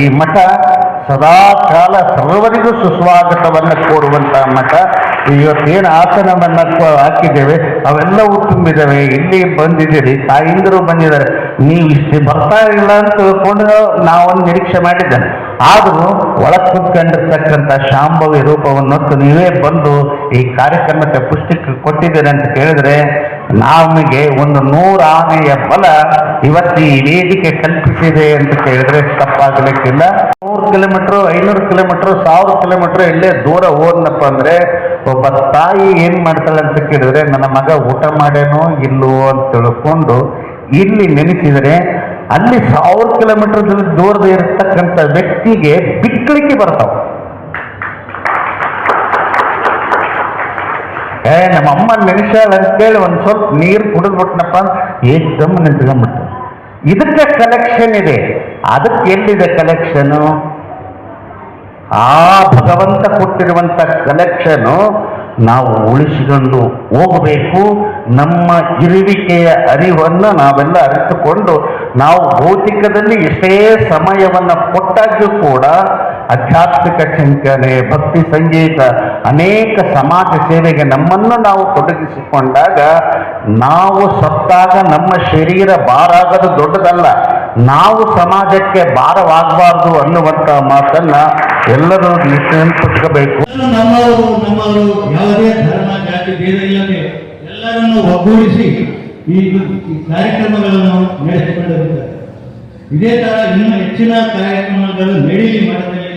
ಈ ಮಠ ಸದಾ ಕಾಲ ಸರ್ವರಿಗೂ ಸುಸ್ವಾಗತವನ್ನು ಕೋರುವಂತಹ ಮಠ. ಇವತ್ತೇನು ಆಸನವನ್ನ ಹಾಕಿದ್ದೇವೆ ಅವೆಲ್ಲವೂ ತುಂಬಿದ್ದಾವೆ. ಇಲ್ಲಿ ಬಂದಿದ್ದೀರಿ, ತಾಯಿಂದರು ಬಂದಿದ್ದಾರೆ. ನೀವು ಇಷ್ಟು ಬರ್ತಾ ಇಲ್ಲ ಅಂತ ತಿಳ್ಕೊಂಡು ನಾವೊಂದು ನಿರೀಕ್ಷೆ ಮಾಡಿದ್ದೇನೆ. ಆದರೂ ಒಳಗೆ ಕುತ್ಕೊಂಡಿರ್ತಕ್ಕಂಥ ಶಾಂಭವಿ ರೂಪವನ್ನು ನೀವೇ ಬಂದು ಈ ಕಾರ್ಯಕ್ರಮಕ್ಕೆ ಪುಷ್ಟಿ ಕೊಟ್ಟಿದ್ದೀರಿ ಅಂತ ಕೇಳಿದ್ರೆ ನಮಗೆ ಒಂದು 100 ಆನೆಯ ಬಲ ಇವತ್ತು ಈ ವೇದಿಕೆ ಕಲ್ಪಿಸಿದೆ ಅಂತ ಕೇಳಿದ್ರೆ ತಪ್ಪಾಗಲಿಕ್ಕಿಲ್ಲ. 100 ಕಿಲೋಮೀಟರ್, 500 ಕಿಲೋಮೀಟರ್, 1000 ಕಿಲೋಮೀಟರ್ ಎಲ್ಲೇ ದೂರ ಹೋದ್ನಪ್ಪ ಅಂದ್ರೆ ಒಬ್ಬ ತಾಯಿ ಏನ್ ಮಾಡ್ತಾಳೆ ಅಂತ ಕೇಳಿದ್ರೆ ನನ್ನ ಮಗ ಊಟ ಮಾಡೇನೋ ಇಲ್ಲವೋ ಅಂತ ತಿಳ್ಕೊಂಡು ಇಲ್ಲಿ ನೆನೆಸಿದರೆ ಅಲ್ಲಿ 1000 ಕಿಲೋಮೀಟರ್ ದೂರದ ಇರತಕ್ಕಂಥ ವ್ಯಕ್ತಿಗೆ ಬಿಕ್ಕಳಿಕೆ ಬರ್ತಾವ. ನಮ್ಮ ಅಮ್ಮ ನೆನೆಸಾಳ ಅಂತೇಳಿ ಒಂದು ಸ್ವಲ್ಪ ನೀರು ಕುಡಿದ್ಬಿಟ್ನಪ್ಪ ಏಕದಮ್ ನಿಂತ್ಕೊಂಡ್ಬಿಟ್ಟು. ಇದಕ್ಕೆ ಕಲೆಕ್ಷನ್ ಇದೆ. ಅದಕ್ಕೆ ಎಲ್ಲಿದೆ ಕಲೆಕ್ಷನು? ಆ ಭಗವಂತ ಕೊಟ್ಟಿರುವಂತ ಕಲೆಕ್ಷನು ನಾವು ಉಳಿಸಿಕೊಂಡು ಹೋಗಬೇಕು. ನಮ್ಮ ಇರುವಿಕೆಯ ಅರಿವನ್ನು ನಾವೆಲ್ಲ ಅರಿತುಕೊಂಡು ನಾವು ಭೌತಿಕದಲ್ಲಿ ಎಷ್ಟೇ ಸಮಯವನ್ನು ಕೊಟ್ಟಾಗ್ಯೂ ಕೂಡ ಆಧ್ಯಾತ್ಮಿಕ ಚಿಂತನೆ, ಭಕ್ತಿ ಸಂಗೀತ, ಅನೇಕ ಸಮಾಜ ಸೇವೆಗೆ ನಮ್ಮನ್ನು ನಾವು ತೊಡಗಿಸಿಕೊಂಡಾಗ ನಾವು ಸತ್ತಾಗ ನಮ್ಮ ಶರೀರ ಭಾರಾಗದು ದೊಡ್ಡದಲ್ಲ, ನಾವು ಸಮಾಜಕ್ಕೆ ಭಾರವಾಗಬಾರ್ದು ಅನ್ನುವಂಥ ಮಾತನ್ನ ಎಲ್ಲರೂ ನೆನಪಿಟ್ಕೋಬೇಕು. ನಮ್ಮವರು ಯಾವುದೇ ಧರ್ಮ ಜಾತಿ ಭೇದ ಇಲ್ಲದೆ ಎಲ್ಲರನ್ನು ಒಗ್ಗೂಡಿಸಿ ಈ ಕಾರ್ಯಕ್ರಮಗಳನ್ನು ನಡೆಸಿಕೊಂಡಿರುತ್ತಾರೆ. ಇದೇ ತರ ಇನ್ನೂ ಹೆಚ್ಚಿನ ಕಾರ್ಯಕ್ರಮಗಳು ನಡೀಲಿ, ಮಠದಲ್ಲಿ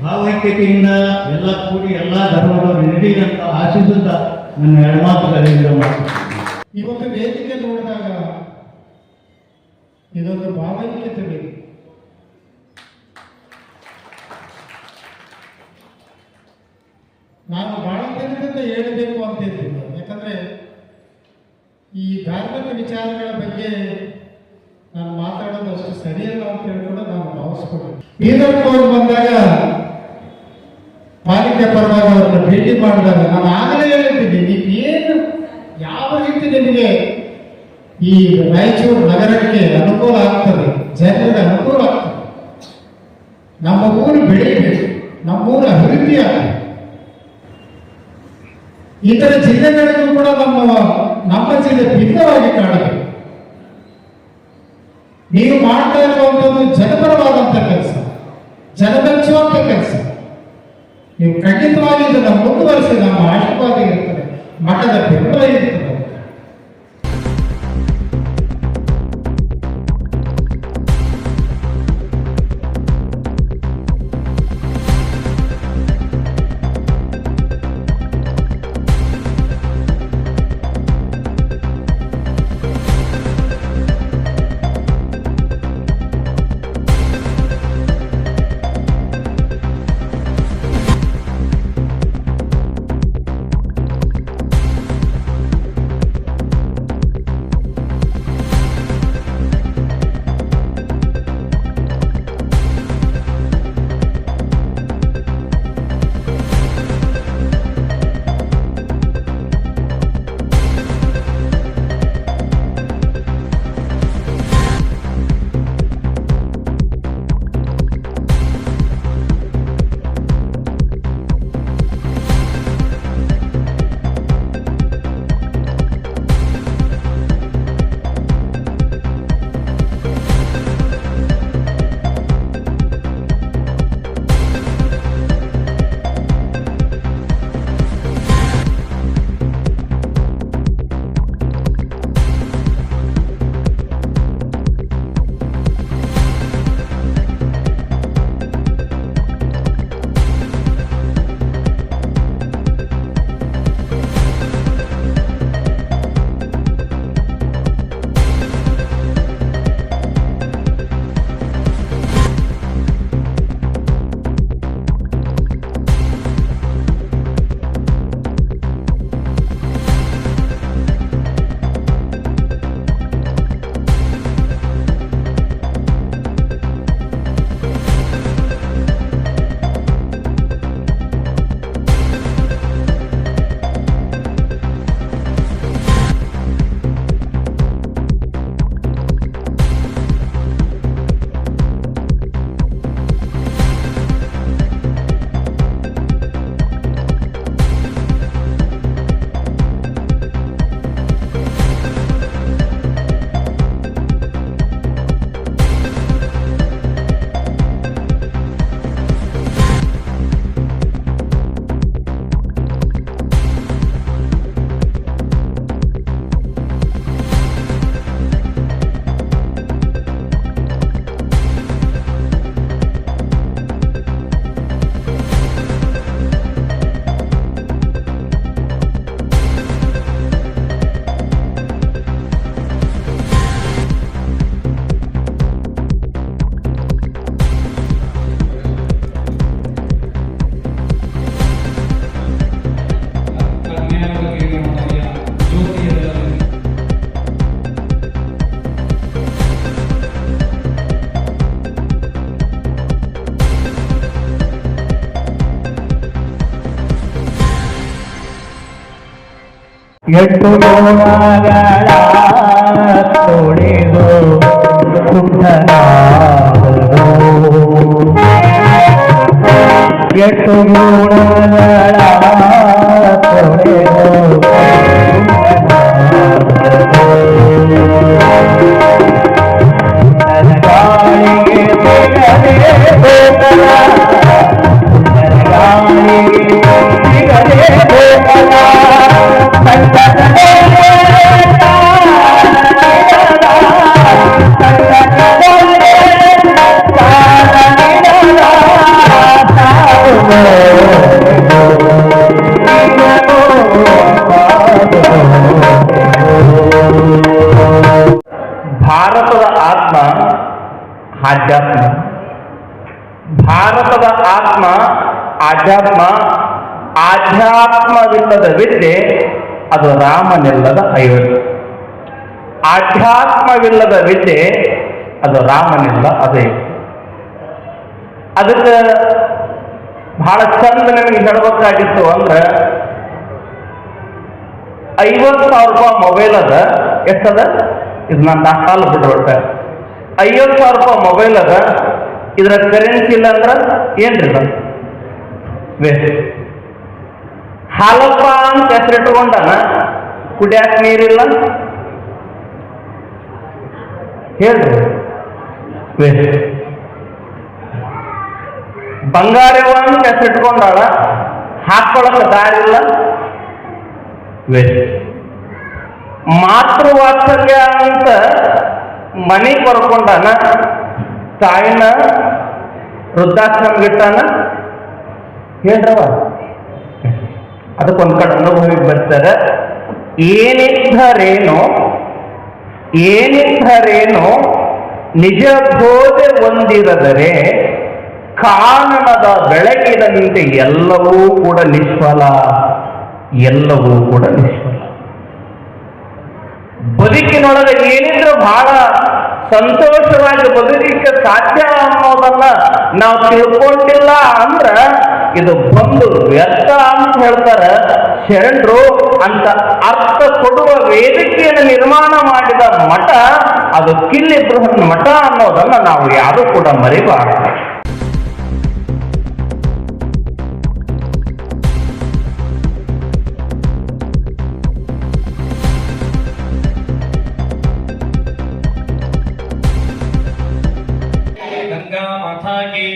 ಭಾವೈಕ್ಯತೆಯಿಂದ ಎಲ್ಲ ಕೂಡಿ ಎಲ್ಲ ಧರ್ಮಗಳು ನಡೀಲಿ ಅಂತ ಆಶಿಸುತ್ತಾ ನನ್ನ 2 ಮಾತುಗಳಿಂದ ಮಾಡ್ತೀನಿ. ಇವತ್ತು ವೇದಿಕೆ ನೋಡಿದಾಗ ಇದೊಂದು ಭಾವೈಕ್ಯತೆ ಬೇಕು. ನಾನು ಬಹಳ ದಿನದಿಂದ ಹೇಳಬೇಕು ಅಂತ ಇದ್ದೀನಿ. ಯಾಕಂದ್ರೆ ಈ ಧಾರ್ಮಿಕ ವಿಚಾರಗಳ ಬಗ್ಗೆ ನಾನು ಮಾತಾಡೋದು ಅಷ್ಟು ಸರಿಯಲ್ಲ ಅಂತ ಹೇಳ್ಕೊಂಡು ನಾನು ಭಾವಿಸ್ಕೊಂಡೆ. ಬೀದರ್ಕೋಗಿ ಬಂದಾಗ ಪಾಲಿಕೆ ಪರವಾಗಿ ಅವರನ್ನು ಭೇಟಿ ಮಾಡಿದಾಗ ನಾನು ಆಗಲೇ ಹೇಳಿದ್ದೀನಿ, ನೀವೇನು ಯಾವ ರೀತಿ ನಿಮಗೆ ಈ ರಾಯಚೂರು ನಗರಕ್ಕೆ ಅನುಕೂಲ ಆಗ್ತದೆ, ಜನರಿಗೆ ಅನುಕೂಲ ಆಗ್ತದೆ, ನಮ್ಮ ಊರು ಬೆಳೀಬೇಕು, ನಮ್ಮೂರು ಅಭಿವೃದ್ಧಿ ಆಗ್ತದೆ, ಇತರ ಜಿಲ್ಲೆಗಳಿಗೂ ಕೂಡ ನಮ್ಮ ಜಿಲ್ಲೆ ಭಿನ್ನವಾಗಿ ಕಾಣಬೇಕು. ನೀವು ಮಾಡ್ತಾ ಇರುವಂಥದ್ದು ಜನಪರವಾದಂಥ ಕೆಲಸ, ಜನಮೆಚ್ಚುವಂಥ ಕೆಲಸ. ನೀವು ಖಂಡಿತವಾಗಿ ಇದನ್ನು ಮುಂದುವರಿಸಿ ನಮ್ಮ ಆಶೀರ್ವಾದ ಇರ್ತದೆ, ಮಠದ ಬೆಂಬಲ ಇರ್ತದೆ. ಎಟ್ಟು ಗುಣಗಳ ತೊಳೆದು ಶುದ್ಧನಾದನು. ಎಟ್ಟು ಗುಣಗಳ ತೊಳೆದು ಗಾಳಿಗೆ ಸಿಗದೆ ಹೋಗಲ, ಗಾಳಿಗೆ ಸಿಗದೆ ಹೋಗಲ, ಭಾರತದ ಆತ್ಮ ಆಧ್ಯಾತ್ಮ, ಭಾರತದ ಆತ್ಮ ಆಧ್ಯಾತ್ಮ, ಆಧ್ಯಾತ್ಮವಿಲ್ಲದ ವಿದ್ಯೆ ಅದು ರಾಮನಿಲ್ಲದ ಅಯೋಧ್ಯೆ. ಆಧ್ಯಾತ್ಮವಿಲ್ಲದ ವಿದ್ಯೆ ಅದು ರಾಮನಿಲ್ಲ ಅದೇ. ಅದಕ್ಕೆ ಬಹಳ ಚಂದ ನಮಗೆ ಹೇಳಬೇಕಾಗಿತ್ತು ಅಂದ್ರೆ 50,000 ರೂಪಾಯಿ ಮೊಬೈಲ್ ಅದ. ಎಷ್ಟದ? ಇದು ನಾನು ನಾಲ್ಕು ಬಿಡ್ಬಿಟ್ಟೆ. 50,000 ರೂಪಾಯಿ ಮೊಬೈಲ್ ಅದ, ಇದರ ಕರೆನ್ಸಿ ಇಲ್ಲ ಅಂದ್ರೆ ಏನ್ರಿ ವೇಸ್ಟ್. ಹಾಲಪ್ಪ ಅಂತ ಹೆಸರಿಟ್ಕೊಂಡನ, ಕುಡಿಯಾಕ ನೀರಿಲ್ಲ ಹೇಳ್ರಿ ವೇಸ್ಟ್. ಬಂಗಾರವ ಅಂತ ಹೆಸರಿಟ್ಕೊಂಡಾಳ, ಹಾಕೊಳಕ ದಾರಿ ಇಲ್ಲ ವೇಸ್ಟ್. ಮಾತೃವಾತ್ಸಲ್ಯ ಅಂತ ಮನೆ ಬರ್ಕೊಂಡಾನ, ತಾಯಿನ ವೃದ್ಧಾಶ್ರಮ ಬಿಟ್ಟಾನ ಹೇಳ್ರವ. ಅದಕ್ಕೊಂದು ಕಡೆ ಅನುಭವಿ ಬರ್ತಾರೆ. ಏನಿದ್ದರೇನು ನಿಜ ಬೋಧೆ ಹೊಂದಿರದರೆ ಕಾನನದ ಬೆಳಗಿದಂತೆ ಎಲ್ಲವೂ ಕೂಡ ನಿಷ್ಫಲ, ಎಲ್ಲವೂ ಕೂಡ ನಿಷ್ಫಲ. ಬದುಕಿನೊಳಗೆ ಏನಿದ್ರು ಬಹಳ ಸಂತೋಷವಾಗಿ ಬದುಕಲಿಕ್ಕೆ ಸಾಧ್ಯ ಅನ್ನೋದನ್ನ ನಾವು ತಿಳ್ಕೊಂಡಿಲ್ಲ ಅಂದ್ರ ಇದು ಬಂದು ವ್ಯರ್ಥ ಅಂತ ಹೇಳ್ತಾರೆ ಶರಣರು. ಅಂತ ಅರ್ಥ ಕೊಡುವ ವೇದಿಕೆಯನ್ನು ನಿರ್ಮಾಣ ಮಾಡಿದ ಮಠ ಅದು ಕಿಲ್ಲಿ ಬೃಹನ್ ಮಠ ಅನ್ನೋದನ್ನ ನಾವು ಯಾರು ಕೂಡ ಮರಿಬಾರದು. गंगा माता की,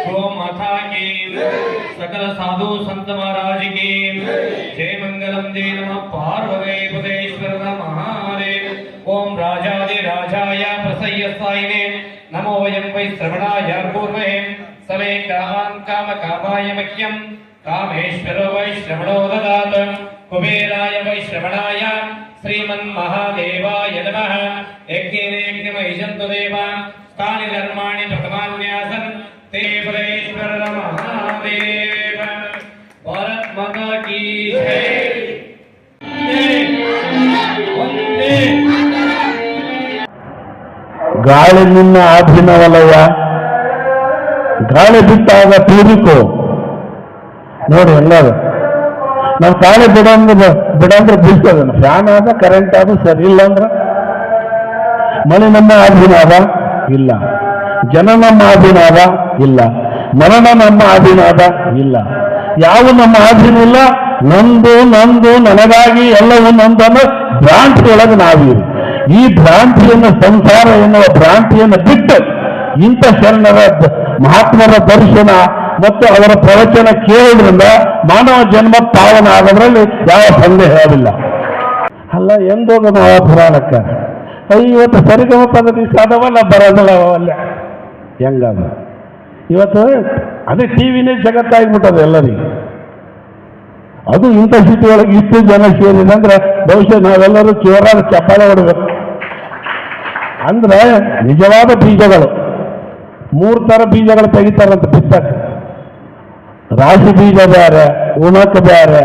गो माता की, सकल साधु संत महाराज की जय. मंगलम दे नमः पार्वती पदेश्वर महादेव. ओम राजादि राजाय प्रसय्यसायिने नमो वयं वै श्रवणाय पूर्वहे सवे कामान् काम कामाय मह्यं कामेश्वरो वै श्रवणो ददात. कुबेराय वै श्रवणाय श्रीमन्महादेवाय नमः. यज्ञेन यज्ञमयिषन्तु देवा तानि धर्माणि प्रथमान्यासन् ते परेश्वर महादेव. भारत माता की जय. ಗಾಳಿ ನಿನ್ನ ಅಧೀನವಲಯ, ಗಾಳಿ ಬಿಟ್ಟಾಗ ತೂರಿಕೋ ನೋಡಿ ಎಲ್ಲರೂ. ನಾವು ಗಾಳಿ ಬಿಡಂದ್ರೆ ಬೀಳ್ತದ. ಫ್ಯಾನ್ ಆದ ಕರೆಂಟ್ ಆದ ಸರಿ ಇಲ್ಲ ಅಂದ್ರೆ ಮಳೆ ನಮ್ಮ ಅಧೀನ ಅದ ಇಲ್ಲ, ಜನ ನಮ್ಮ ಅಧೀನ ಅದ ಇಲ್ಲ, ಮರಣ ನಮ್ಮ ಅಧೀನ ಅದ ಇಲ್ಲ. ಯಾವ ನಮ್ಮ ಅಧೀನ ಇಲ್ಲ. ನಂದು ನಂದು ನನಗಾಗಿ ಎಲ್ಲವೂ ನಂದನ್ನು ಭ್ರಾಂತಿಯೊಳಗೆ ನಾವೀರಿ. ಈ ಭ್ರಾಂತಿಯನ್ನು, ಸಂಸಾರ ಎನ್ನುವ ಭ್ರಾಂತಿಯನ್ನು ಬಿಟ್ಟು ಇಂಥ ಶರಣರ ಮಹಾತ್ಮರ ದರ್ಶನ ಮತ್ತು ಅವರ ಪ್ರವಚನ ಕೇಳೋದ್ರಿಂದ ಮಾನವ ಜನ್ಮ ಪಾವನ ಆಗೋದ್ರಲ್ಲಿ ಯಾವ ಸಂದೇಹವಿಲ್ಲ. ಅಲ್ಲ ಎಂದೋಗ ನಾವು ಪುರಾಣಕ್ಕೆ ಇವತ್ತು ಸರಿಗಮ ಪದ್ಧತಿ ಸಾಧವಲ್ಲ ಬರೋದಲ್ಲ ಅಲ್ಲ ಹೆಂಗದ. ಇವತ್ತು ಅದೇ ಟಿವಿನೇ ಜಗತ್ತಾಗ್ಬಿಟ್ಟದ ಎಲ್ಲರಿಗೂ. ಅದು ಇಂಥ ಸ್ಥಿತಿ ಒಳಗೆ ಇಷ್ಟು ಜನ ಸೇರಿದೆ ಅಂದ್ರೆ ಬಹುಶಃ ನಾವೆಲ್ಲರೂ ಜೋರಾದ ಚಪ್ಪಾಳೆ ಹೊಡಬೇಕು. ಅಂದ್ರೆ ನಿಜವಾದ ಬೀಜಗಳು 3 ಥರ ಬೀಜಗಳು ತೆಗಿತಾರಂತ ಬಿತ್ತಕ್ಕೆ. ರಾಶಿ ಬೀಜ ಬೇರೆ, ಉಣಕ್ಕೆ ಬೇರೆ,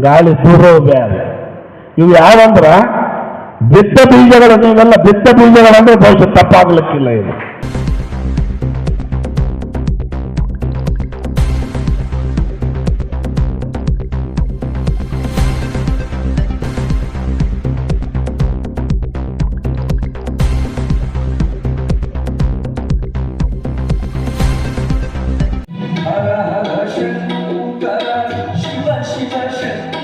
ಗಾಳಿ ತೂರೋ ಬೇರೆ. ಇವು ಯಾವಂದ್ರ ಬಿತ್ತ ಬೀಜಗಳು. ನೀವೆಲ್ಲ ಬಿತ್ತ ಬೀಜಗಳಂದ್ರೆ ಬಹುಶಃ ತಪ್ಪಾಗ್ಲಿಕ್ಕಿಲ್ಲ ಇದು. ಶಿವ ಶಕ್ತಿ